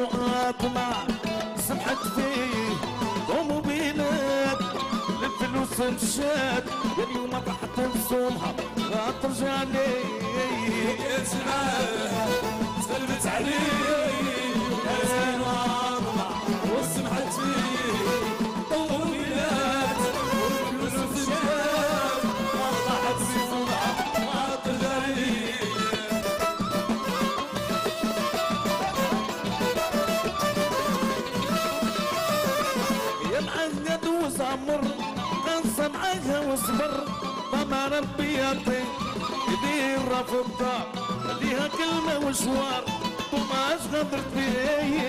واطمع سمحت فيه وموبيلات الفلوس مشات اليوم طحت بصومها غترجع لي اسمعها تغلبت عليه مسكين واطمع وسمحت فيه طويلات والفلوس مشات طحت بصومها غترجع لي يا معقد وزمر قنصة معاها وصبر طمع ربي يعطي يدير في الدار خليها كلمة وشوار وما غدرت بيه